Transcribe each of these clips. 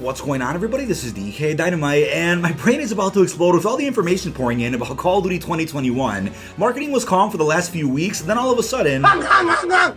What's going on, everybody? This is dkdynamite, and my brain is about to explode with all the information pouring in about Call of Duty 2021. Marketing was calm for the last few weeks, and then all of a sudden...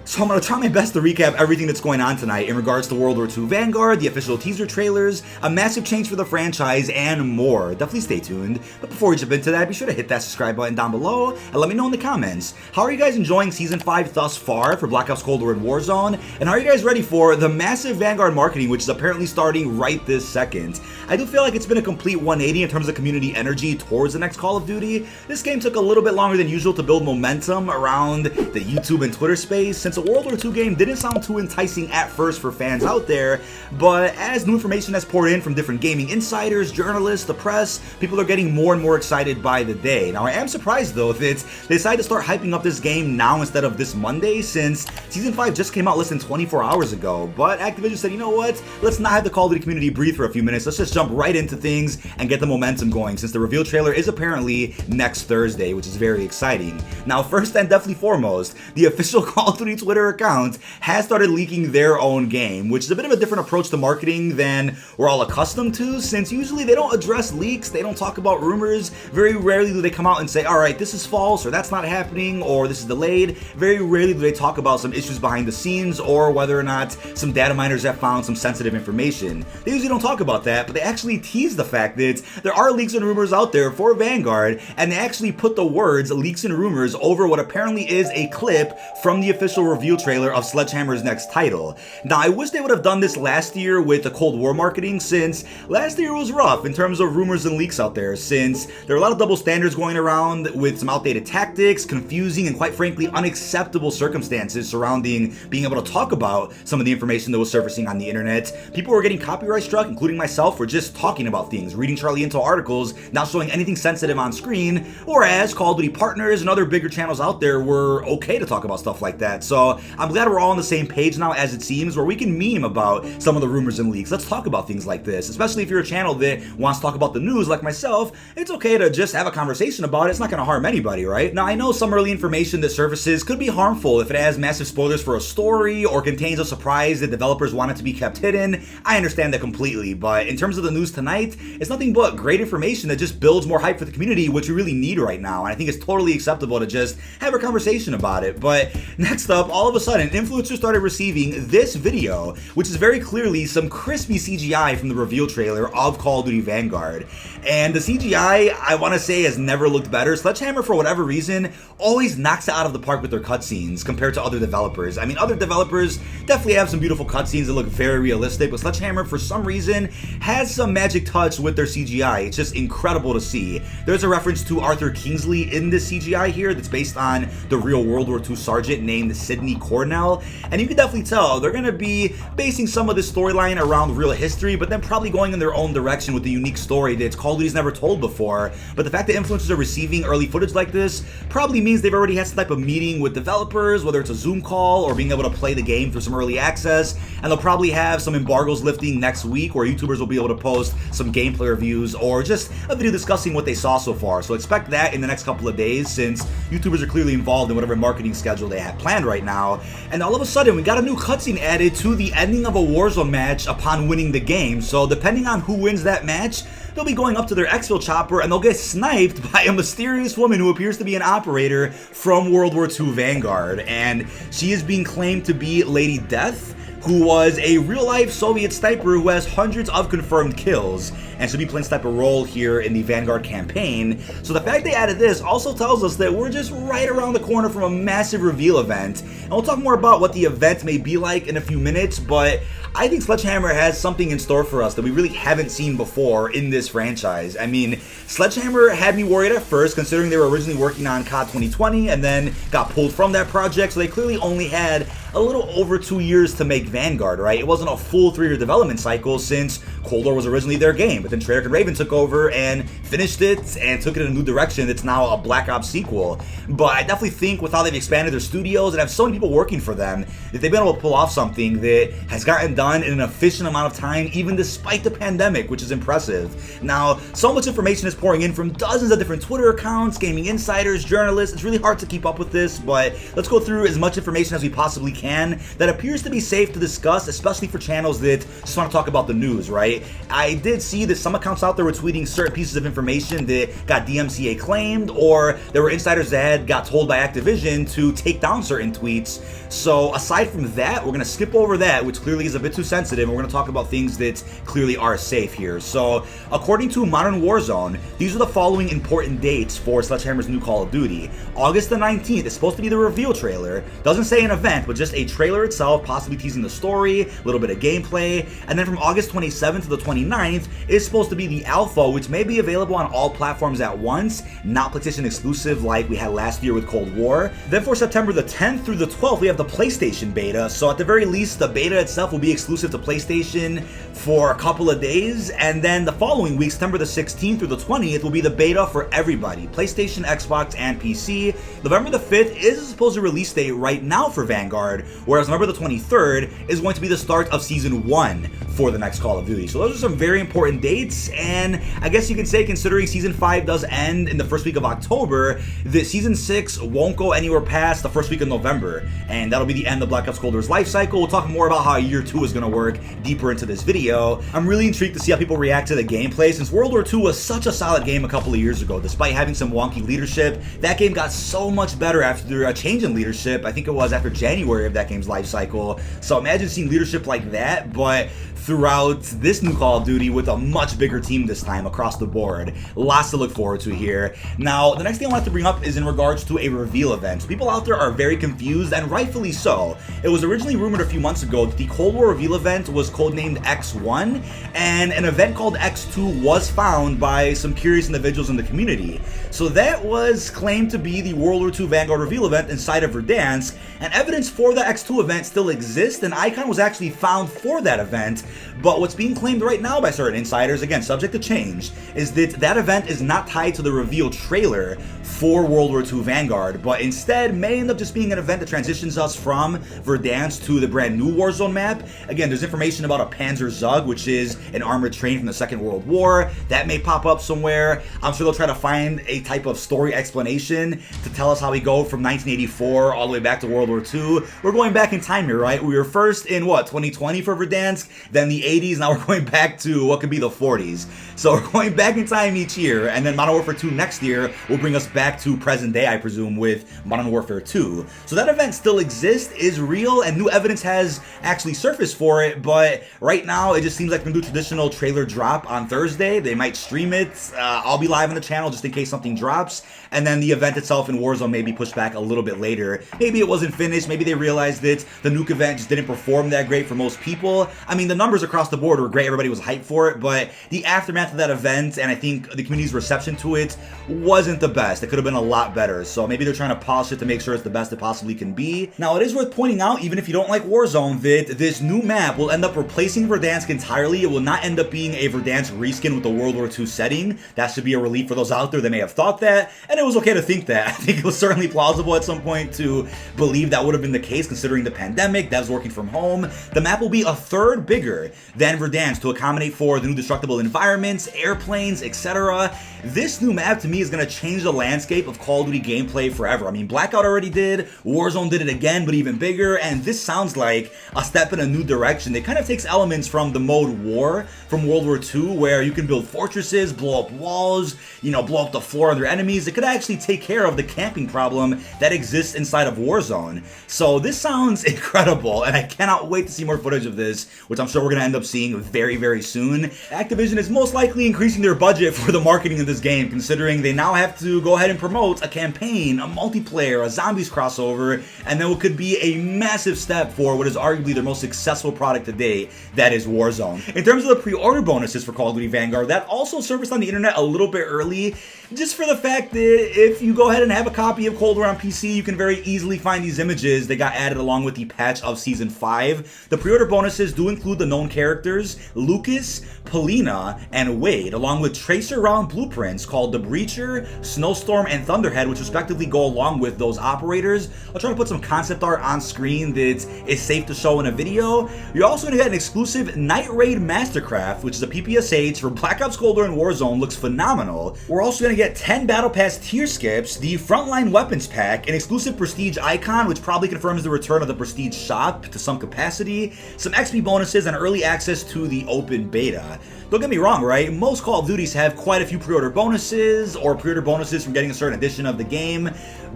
So I'm going to try my best to recap everything that's going on tonight in regards to World War II Vanguard, the official teaser trailers, a massive change for the franchise, and more. Definitely stay tuned. But before we jump into that, be sure to hit that subscribe button down below, and let me know in the comments. How are you guys enjoying Season 5 thus far for Black Ops Cold War and Warzone? And are you guys ready for the massive Vanguard marketing, which is apparently starting right this second? I do feel like it's been a complete 180 in terms of community energy towards the next Call of Duty. This game took a little bit longer than usual to build momentum around the YouTube and Twitter space, since a World War II game didn't sound too enticing at first for fans out there, but as new information has poured in from different gaming insiders, journalists, the press, people are getting more and more excited by the day. Now I am surprised though that they decided to start hyping up this game now instead of this Monday, since Season 5 just came out less than 24 hours ago, but Activision said, you know what, let's not have the Call of Duty community breathe for a few minutes, let's just jump right into things and get the momentum going, since the reveal trailer is apparently next Thursday, which is very exciting. Now first and definitely foremost, the official Call of Duty Twitter account has started leaking their own game, which is a bit of a different approach to marketing than we're all accustomed to, since usually they don't address leaks, they don't talk about rumors. Very rarely do they come out and say, alright, this is false, or that's not happening, or this is delayed. Very rarely do they talk about some issues behind the scenes, or whether or not some data miners have found some sensitive information. They usually don't talk about that, but they actually tease the fact that there are leaks and rumors out there for Vanguard, and they actually put the words leaks and rumors over what apparently is a clip from the official reveal trailer of Sledgehammer's next title. Now I wish they would have done this last year with the Cold War marketing, since last year was rough in terms of rumors and leaks out there, since there are a lot of double standards going around with some outdated tactics, confusing and quite frankly unacceptable circumstances surrounding being able to talk about some of the information that was surfacing on the internet. People were getting copyright struck, including myself, for just talking about things, reading Charlie Intel articles, not showing anything sensitive on screen, whereas Call of Duty partners and other bigger channels out there were okay to talk about stuff like that. So I'm glad we're all on the same page now, as it seems, where we can meme about some of the rumors and leaks. Let's talk about things like this, especially if you're a channel that wants to talk about the news like myself. It's okay to just have a conversation about it. It's not going to harm anybody, right? Now I know some early information that surfaces could be harmful if it has massive spoilers for a story or contains a surprise that developers want it to be kept hidden. I understand that completely, but in terms of the news tonight, it's nothing but great information that just builds more hype for the community, which we really need right now, and I think it's totally acceptable to just have a conversation about it. But next up, all of a sudden, influencers started receiving this video, which is very clearly some crispy CGI from the reveal trailer of Call of Duty Vanguard. And the CGI, I want to say, has never looked better. Sledgehammer, for whatever reason, always knocks it out of the park with their cutscenes compared to other developers. I mean, other developers definitely have some beautiful cutscenes that look very realistic, but Sledgehammer, for some reason, has some magic touch with their CGI. It's just incredible to see. There's a reference to Arthur Kingsley in this CGI here that's based on the real World War II sergeant named Sidney Cornell, and you can definitely tell they're going to be basing some of this storyline around real history, but then probably going in their own direction with a unique story that Call of Duty's never told before. But the fact that influencers are receiving early footage like this probably means they've already had some type of meeting with developers, whether it's a Zoom call or being able to play the game through some early access, and they'll probably have some embargoes lifting next week where YouTubers will be able to post some gameplay reviews or just a video discussing what they saw so far. So expect that in the next couple of days, since YouTubers are clearly involved in whatever marketing schedule they have planned right now. And all of a sudden, we got a new cutscene added to the ending of a Warzone match upon winning the game. So depending on who wins that match, they'll be going up to their exfil chopper and they'll get sniped by a mysterious woman who appears to be an operator from World War II Vanguard. And she is being claimed to be Lady Death, who was a real-life Soviet sniper who has hundreds of confirmed kills, and she'll be playing this type of role here in the Vanguard campaign. So the fact they added this also tells us that we're just right around the corner from a massive reveal event, and we'll talk more about what the event may be like in a few minutes, but I think Sledgehammer has something in store for us that we really haven't seen before in this franchise. I mean, Sledgehammer had me worried at first, considering they were originally working on COD 2020 and then got pulled from that project, so they clearly only had a little over 2 years to make Vanguard, right? It wasn't a full 3-year development cycle, since Cold War was originally their game, but then Treyarch and Raven took over and finished it and took it in a new direction. It's now a Black Ops sequel. But I definitely think with how they've expanded their studios and have so many people working for them, that they've been able to pull off something that has gotten done in an efficient amount of time, even despite the pandemic, which is impressive. Now, so much information is pouring in from dozens of different Twitter accounts, gaming insiders, journalists. It's really hard to keep up with this, but let's go through as much information as we possibly can that appears to be safe to discuss, especially for channels that just want to talk about the news, right? I did see that some accounts out there were tweeting certain pieces of information that got DMCA claimed, or there were insiders that got told by Activision to take down certain tweets. So aside from that, we're going to skip over that, which clearly is a bit too sensitive, and we're going to talk about things that clearly are safe here. So according to Modern Warzone, these are the following important dates for Sledgehammer's new Call of Duty. August the 19th is supposed to be the reveal trailer. Doesn't say an event, but just a trailer itself, possibly teasing the story, a little bit of gameplay. And then from August 27th to the 29th is supposed to be the alpha, which may be available on all platforms at once, not PlayStation exclusive like we had last year with Cold War. Then for September the 10th through the 12th, we have the PlayStation beta. So at the very least, the beta itself will be exclusive to PlayStation for a couple of days. And then the following week, September the 16th through the 20th, will be the beta for everybody, PlayStation, Xbox, and PC. November the 5th is a supposed release date right now for Vanguard, whereas November the 23rd is going to be the start of Season 1 for the next Call of Duty. So those are some very important dates, and I guess you can say, considering Season 5 does end in the first week of October, that Season 6 won't go anywhere past the first week of November, and that'll be the end of Black Ops Cold War's life cycle. We'll talk more about how Year 2 is going to work deeper into this video. I'm really intrigued to see how people react to the gameplay, since World War II was such a solid game a couple of years ago. Despite having some wonky leadership, that game got so much better after a change in leadership. I think it was after January of that game's life cycle. So imagine seeing leadership like that, but throughout this new Call of Duty with a much bigger team this time across the board. Lots to look forward to here. Now, the next thing I want to bring up is in regards to a reveal event. People out there are very confused, and rightfully so. It was originally rumored a few months ago that the Cold War reveal event was codenamed X1, and an event called X2 was found by some curious individuals in the community. So that was claimed to be the World War II Vanguard reveal event inside of Verdansk, and evidence for the X2 event still exists. An icon was actually found for that event, but what's being claimed right now by certain insiders, again subject to change, is that that event is not tied to the reveal trailer for World War II Vanguard, but instead may end up just being an event that transitions us from Verdansk to the brand new Warzone map. Again, there's information about a Panzer Zug, which is an armored train from the Second World War. That may pop up somewhere. I'm sure they'll try to find a type of story explanation to tell us how we go from 1984 all the way back to World War II. We're going back in time here, right? We were first in, 2020 for Verdansk, then the 80s, now we're going back to what could be the 40s. So we're going back in time each year, and then Modern Warfare 2 next year will bring us back to present day, I presume, with Modern Warfare 2. So that event still exists, is real, and new evidence has actually surfaced for it, but right now it just seems like they're going to do traditional trailer drop on Thursday. They might stream it. I'll be live on the channel just in case something drops, and then the event itself in Warzone may be pushed back a little bit later. Maybe it wasn't finished, maybe they realized that the nuke event just didn't perform that great for most people. I mean, the numbers across the board were great, everybody was hyped for it, but the aftermath of that event, and I think the community's reception to it, wasn't the best. It could have been a lot better, so maybe they're trying to polish it to make sure it's the best it possibly can be. Now, it is worth pointing out, even if you don't like Warzone, that this new map will end up replacing Verdansk entirely. It will not end up being a Verdansk reskin with the World War II setting. That should be a relief for those out there that may have thought that, and it was okay to think that. I think it was certainly plausible at some point to believe that would have been the case considering the pandemic, devs working from home. The map will be a third bigger than Verdansk to accommodate for the new Destructible environments, airplanes, etc. This new map to me is going to change the landscape of Call of Duty gameplay forever. I mean, Blackout already did, Warzone did it again, but even bigger, and this sounds like a step in a new direction. It kind of takes elements from the mode War from World War II, where you can build fortresses, blow up walls, blow up the floor under enemies. It could actually take care of the camping problem that exists inside of Warzone. So this sounds incredible, and I cannot wait to see more footage of this, which I'm sure we're going to end up seeing very, very soon. Activision is most likely increasing their budget for the marketing of this game, considering they now have to go ahead and promote a campaign, a multiplayer, a zombies crossover, and then what could be a massive step for what is arguably their most successful product to date, that is Warzone. In terms of the pre-order bonuses for Call of Duty Vanguard, that also surfaced on the internet a little bit early, just for the fact that if you go ahead and have a copy of Cold War on PC, you can very easily find these images that got added along with the patch of Season 5. The pre-order bonuses do include the no Warzone characters, Lucas, Polina, and Wade, along with tracer round blueprints called the Breacher, Snowstorm, and Thunderhead, which respectively go along with those operators. I'll try to put some concept art on screen that is safe to show in a video. You're also going to get an exclusive Night Raid Mastercraft, which is a PPSH for Black Ops Cold War and Warzone, looks phenomenal. We're also going to get 10 Battle Pass tier skips, the Frontline Weapons Pack, an exclusive Prestige icon, which probably confirms the return of the Prestige shop to some capacity, some XP bonuses, and early access to the open beta. Don't get me wrong, right? Most Call of Duties have quite a few pre-order bonuses or pre-order bonuses from getting a certain edition of the game,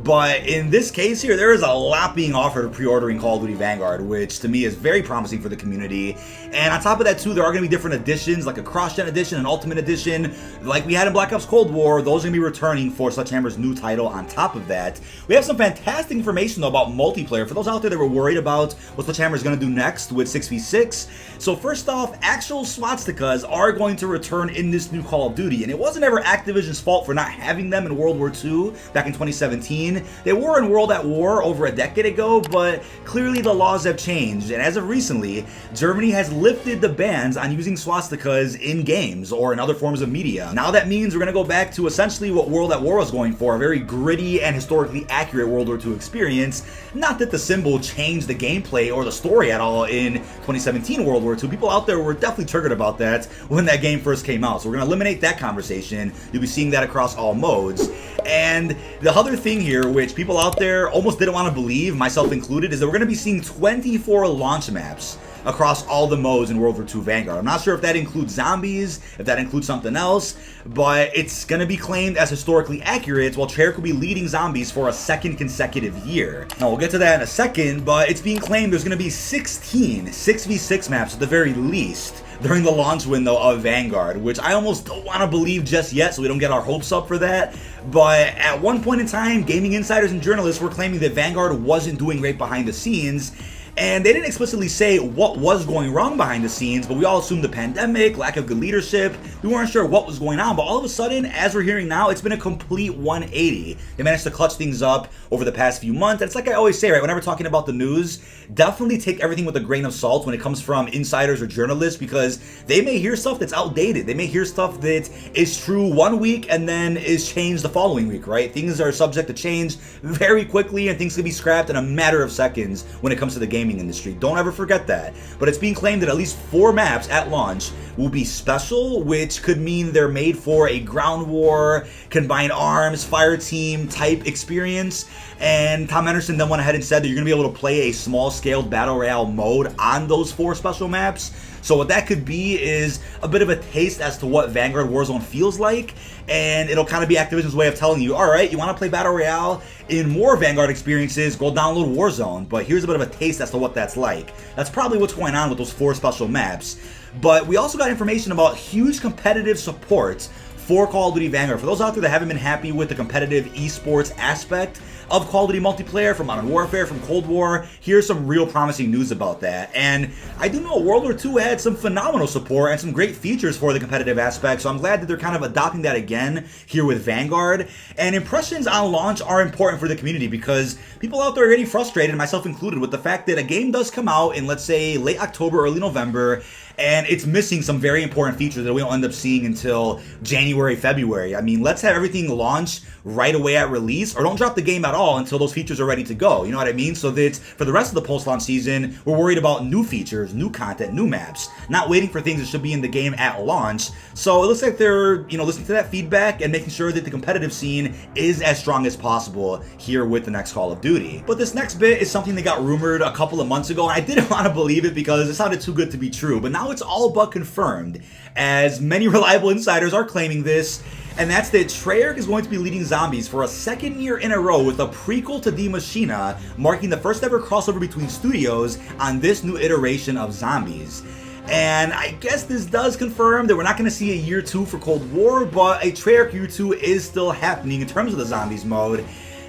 but in this case here, there is a lot being offered pre-ordering Call of Duty Vanguard, which to me is very promising for the community. And on top of that too, there are going to be different editions, like a cross-gen edition, an ultimate edition, like we had in Black Ops Cold War. Those are going to be returning for Sledgehammer's new title on top of that. We have some fantastic information though about multiplayer for those out there that were worried about what Sledgehammer is going to do next with 6v6. So first off, actual swastikas are going to return in this new Call of Duty, and it wasn't ever Activision's fault for not having them in World War II back in 2017. They were in World at War over a decade ago, but clearly the laws have changed, and as of recently, Germany has lifted the bans on using swastikas in games or in other forms of media. Now that means we're going to go back to essentially what World at War was going for, a very gritty and historically accurate World War II experience. Not that the symbol changed the gameplay or the story at all in 2017 World War II. People out there were definitely triggered about that when that game first came out, so we're going to eliminate that conversation. You'll be seeing that across all modes. And the other thing here, which people out there almost didn't want to believe, myself included, is that we're going to be seeing 24 launch maps across all the modes in World War II Vanguard. I'm not sure if that includes zombies, if that includes something else, but it's going to be claimed as historically accurate, while Treyarch will be leading zombies for a second consecutive year. Now, we'll get to that in a second, but it's being claimed there's going to be 16 6v6 maps at the very least during the launch window of Vanguard, which I almost don't want to believe just yet, so we don't get our hopes up for that. But at one point in time, gaming insiders and journalists were claiming that Vanguard wasn't doing great behind the scenes, and they didn't explicitly say what was going wrong behind the scenes, but we all assumed the pandemic, lack of good leadership. We weren't sure what was going on, but all of a sudden, as we're hearing now, it's been a complete 180. They managed to clutch things up over the past few months. And it's like I always say, right, whenever talking about the news, definitely take everything with a grain of salt when it comes from insiders or journalists, because they may hear stuff that's outdated. They may hear stuff that is true one week and then is changed the following week, right? Things are subject to change very quickly, and things can be scrapped in a matter of seconds when it comes to the game industry. Don't ever forget that. But it's being claimed that at least 4 maps at launch will be special, which could mean they're made for a ground war, combined arms, Fireteam type experience. And Tom Henderson then went ahead and said that you're going to be able to play a small-scaled Battle Royale mode on those 4 special maps. So what that could be is a bit of a taste as to what Vanguard Warzone feels like, and it'll kind of be Activision's way of telling you, alright, you want to play Battle Royale in more Vanguard experiences, go download Warzone, but here's a bit of a taste as to what that's like. That's probably what's going on with those 4 special maps. But we also got information about huge competitive support for Call of Duty Vanguard. For those out there that haven't been happy with the competitive esports aspect of Call of Duty multiplayer, from Modern Warfare, from Cold War, here's some real promising news about that. And I do know World War II had some phenomenal support and some great features for the competitive aspect, so I'm glad that they're kind of adopting that again here with Vanguard. And impressions on launch are important for the community, because people out there are getting frustrated, myself included, with the fact that a game does come out in, let's say, late October, early November, and it's missing some very important features that we don't end up seeing until January, February. I mean, let's have everything launch right away at release, or don't drop the game at all until those features are ready to go. You know what I mean? So that for the rest of the post-launch season, we're worried about new features, new content, new maps, not waiting for things that should be in the game at launch. So it looks like they're, listening to that feedback and making sure that the competitive scene is as strong as possible here with the next Call of Duty. But this next bit is something that got rumored a couple of months ago, and I didn't want to believe it because it sounded too good to be true. But now it's all but confirmed, as many reliable insiders are claiming this, and that's that Treyarch is going to be leading zombies for a second year in a row with a prequel to Die Maschine, marking the first ever crossover between studios on this new iteration of zombies. And I guess this does confirm that we're not going to see a year 2 for Cold War, but a Treyarch year 2 is still happening in terms of the zombies mode.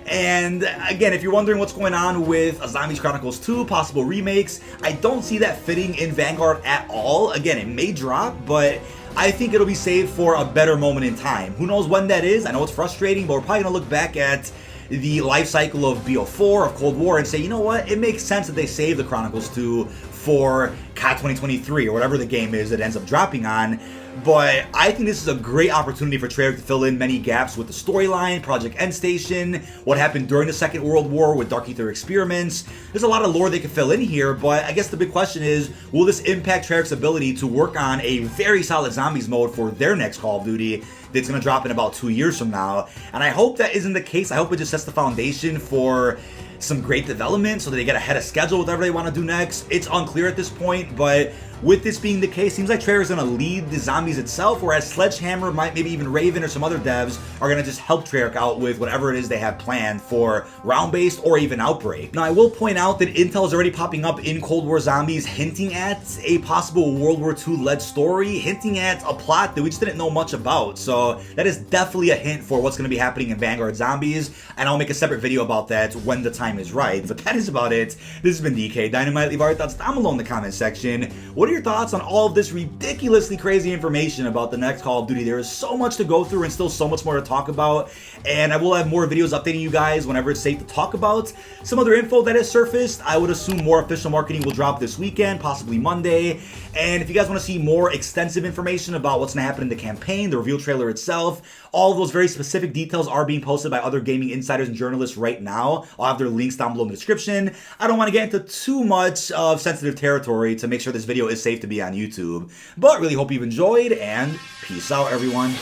And again, if you're wondering what's going on with a Zombies Chronicles 2, possible remakes, I don't see that fitting in Vanguard at all. Again, it may drop, but I think it'll be saved for a better moment in time. Who knows when that is? I know it's frustrating, but we're probably going to look back at the life cycle of BO4, of Cold War, and say, you know what, it makes sense that they save the Chronicles 2 for COD 2023 or whatever the game is that ends up dropping on. But I think this is a great opportunity for Treyarch to fill in many gaps with the storyline, Project Endstation, what happened during the Second World War with Dark Aether experiments. There's a lot of lore they can fill in here, but I guess the big question is, will this impact Treyarch's ability to work on a very solid zombies mode for their next Call of Duty that's going to drop in about 2 years from now? And I hope that isn't the case. I hope it just sets the foundation for some great development so that they get ahead of schedule with whatever they want to do next. It's unclear at this point, but with this being the case, seems like Treyarch is going to lead the zombies itself, whereas Sledgehammer, maybe even Raven or some other devs are going to just help Treyarch out with whatever it is they have planned for round-based or even Outbreak. Now, I will point out that intel is already popping up in Cold War Zombies, hinting at a possible World War II-led story, hinting at a plot that we just didn't know much about. So that is definitely a hint for what's going to be happening in Vanguard Zombies, and I'll make a separate video about that when the time is right. But that is about it. This has been dkdynamite. Leave our thoughts down below in the comment section. What are your thoughts on all of this ridiculously crazy information about the next Call of Duty? There is so much to go through and still so much more to talk about, and I will have more videos updating you guys whenever it's safe to talk about some other info that has surfaced. I would assume more official marketing will drop this weekend, possibly Monday. And if you guys want to see more extensive information about what's going to happen in the campaign, the reveal trailer itself, all of those very specific details are being posted by other gaming insiders and journalists right now. I'll have their links down below in the description. I don't want to get into too much of sensitive territory to make sure this video is safe to be on YouTube, but really hope you've enjoyed, and peace out, everyone.